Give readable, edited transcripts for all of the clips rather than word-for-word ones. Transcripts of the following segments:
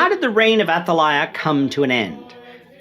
how did the reign of Athaliah come to an end?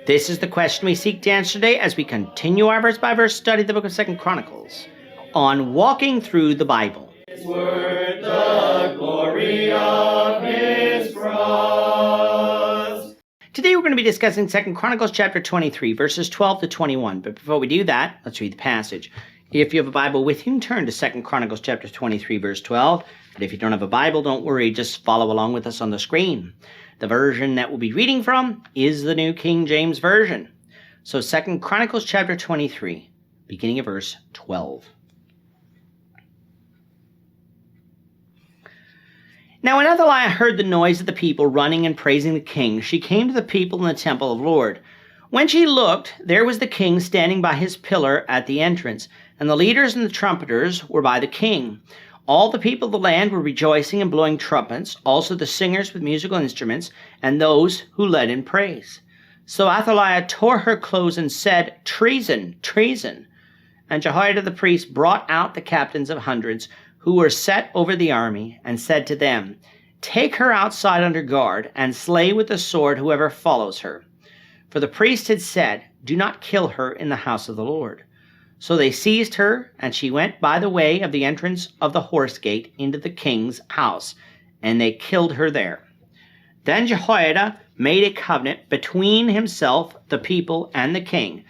This is the question we seek to answer today as we continue our verse-by-verse study of the book of 2 Chronicles on walking through the Bible. His word, the glory of his cross. Today we're going to be discussing 2 Chronicles chapter 23, verses 12 to 21. But before we do that, let's read the passage. If you have a Bible with you, turn to 2 Chronicles chapter 23, verse 12. But if you don't have a Bible, don't worry, just follow along with us on the screen. The version that we'll be reading from is the New King James Version. So 2 Chronicles chapter 23, beginning of verse 12. Now when Athaliah heard the noise of the people running and praising the king, she came to the people in the temple of the Lord. When she looked, there was the king standing by his pillar at the entrance, and the leaders and the trumpeters were by the king. All the people of the land were rejoicing and blowing trumpets, also the singers with musical instruments, and those who led in praise. So Athaliah tore her clothes and said, "Treason, treason!" And Jehoiada the priest brought out the captains of hundreds, who were set over the army, and said to them, "Take her outside under guard, and slay with the sword whoever follows her." For the priest had said, "Do not kill her in the house of the Lord." So they seized her, and she went by the way of the entrance of the horse gate into the king's house, and they killed her there. Then Jehoiada made a covenant between himself, the people, and the king,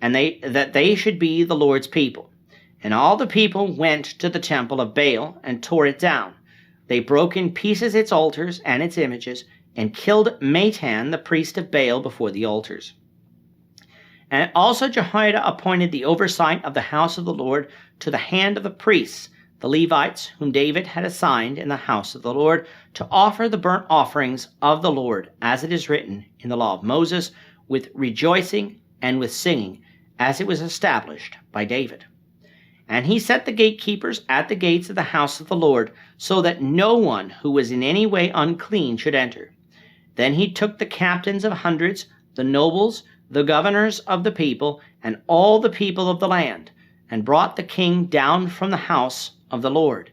and that they should be the Lord's people. And all the people went to the temple of Baal and tore it down. They broke in pieces its altars and its images, and killed Matan, the priest of Baal, before the altars. And also Jehoiada appointed the oversight of the house of the Lord to the hand of the priests, the Levites, whom David had assigned in the house of the Lord, to offer the burnt offerings of the Lord, as it is written in the law of Moses, with rejoicing and with singing, as it was established by David. And he set the gatekeepers at the gates of the house of the Lord, so that no one who was in any way unclean should enter. Then he took the captains of hundreds, the nobles, the governors of the people, and all the people of the land, and brought the king down from the house of the Lord.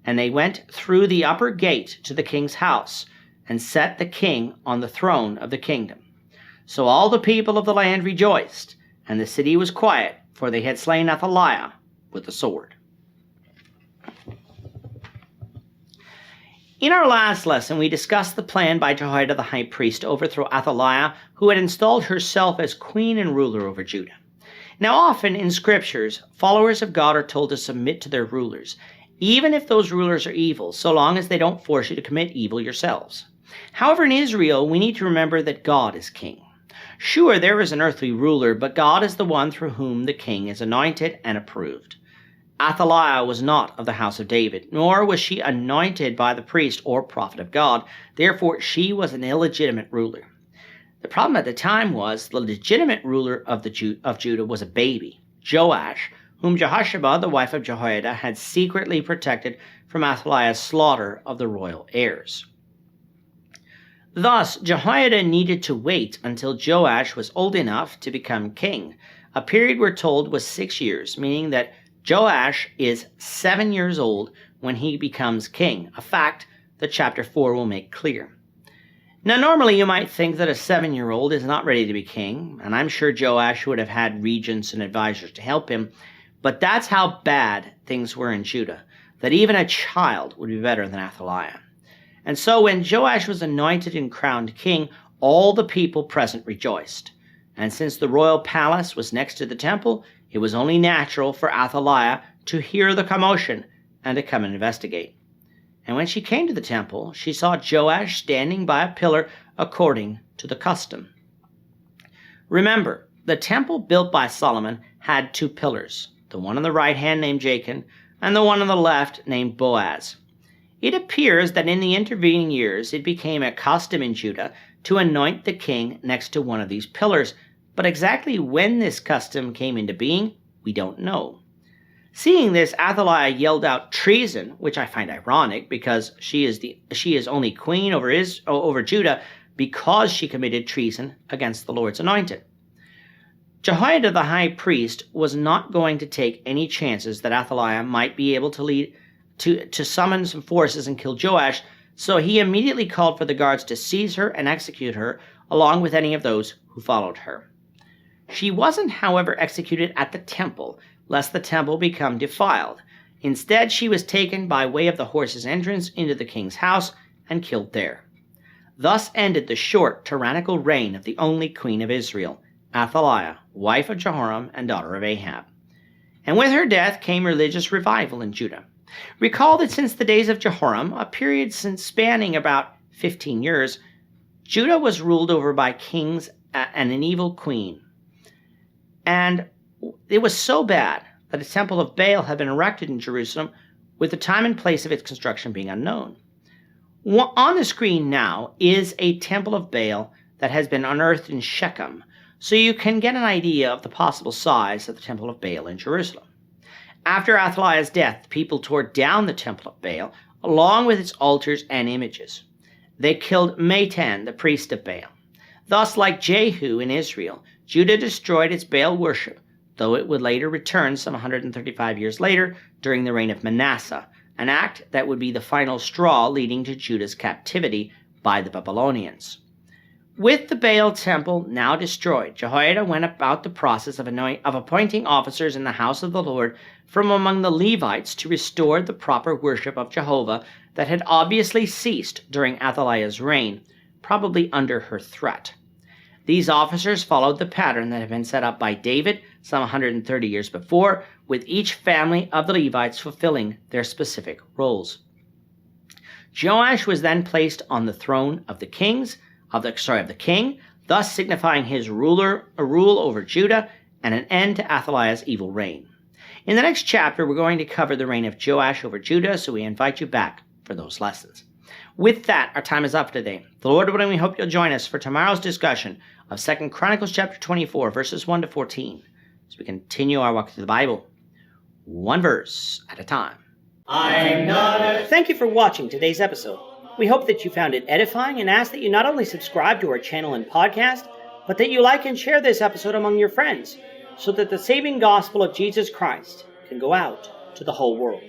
And they went through the upper gate to the king's house, and set the king on the throne of the kingdom. So all the people of the land rejoiced, and the city was quiet, for they had slain Athaliah with the sword. In our last lesson, we discussed the plan by Jehoiada the high priest to overthrow Athaliah, who had installed herself as queen and ruler over Judah. Now often in scriptures, followers of God are told to submit to their rulers, even if those rulers are evil, so long as they don't force you to commit evil yourselves. However, in Israel, we need to remember that God is king. Sure, there is an earthly ruler, but God is the one through whom the king is anointed and approved. Athaliah was not of the house of David, nor was she anointed by the priest or prophet of God. Therefore, she was an illegitimate ruler. The problem at the time was the legitimate ruler of Judah was a baby, Joash, whom Jehosheba, the wife of Jehoiada, had secretly protected from Athaliah's slaughter of the royal heirs. Thus, Jehoiada needed to wait until Joash was old enough to become king. A period we're told was 6 years, meaning that Joash is 7 years old when he becomes king, a fact that chapter 4 will make clear. Now, normally you might think that a 7-year-old is not ready to be king, and I'm sure Joash would have had regents and advisors to help him, but that's how bad things were in Judah, that even a child would be better than Athaliah. And so when Joash was anointed and crowned king, all the people present rejoiced. And since the royal palace was next to the temple, it was only natural for Athaliah to hear the commotion and to come and investigate. And when she came to the temple, she saw Joash standing by a pillar according to the custom. Remember, the temple built by Solomon had 2 pillars, the one on the right hand named Jachin, and the one on the left named Boaz. It appears that in the intervening years it became a custom in Judah to anoint the king next to one of these pillars, but exactly when this custom came into being, we don't know. Seeing this, Athaliah yelled out treason, which I find ironic because she is only queen over Judah because she committed treason against the Lord's anointed. Jehoiada the high priest was not going to take any chances that Athaliah might be able to summon some forces and kill Joash, So he immediately called for the guards to seize her and execute her, along with any of those who followed her. She wasn't, however, executed at the temple, lest the temple become defiled. Instead, she was taken by way of the horse's entrance into the king's house and killed there. Thus ended the short, tyrannical reign of the only queen of Israel, Athaliah, wife of Jehoram and daughter of Ahab. And with her death came religious revival in Judah. Recall that since the days of Jehoram, a period spanning about 15 years, Judah was ruled over by kings and an evil queen. And it was so bad that a temple of Baal had been erected in Jerusalem, with the time and place of its construction being unknown. On the screen now is a temple of Baal that has been unearthed in Shechem, so you can get an idea of the possible size of the temple of Baal in Jerusalem. After Athaliah's death, the people tore down the temple of Baal, along with its altars and images. They killed Matan, the priest of Baal. Thus, like Jehu in Israel, Judah destroyed its Baal worship, though it would later return some 135 years later during the reign of Manasseh, an act that would be the final straw leading to Judah's captivity by the Babylonians. With the Baal temple now destroyed, Jehoiada went about the process of appointing officers in the house of the Lord from among the Levites to restore the proper worship of Jehovah that had obviously ceased during Athaliah's reign, probably under her threat. These officers followed the pattern that had been set up by David some 130 years before, with each family of the Levites fulfilling their specific roles. Joash was then placed on the throne of the king, thus signifying his rule over Judah and an end to Athaliah's evil reign. In the next chapter, we're going to cover the reign of Joash over Judah, so we invite you back for those lessons. With that, our time is up today. The Lord willing, we hope you'll join us for tomorrow's discussion of 2 Chronicles chapter 24, verses 1 to 14, as we continue our walk through the Bible, one verse at a time. Thank you for watching today's episode. We hope that you found it edifying and ask that you not only subscribe to our channel and podcast, but that you like and share this episode among your friends, so that the saving gospel of Jesus Christ can go out to the whole world.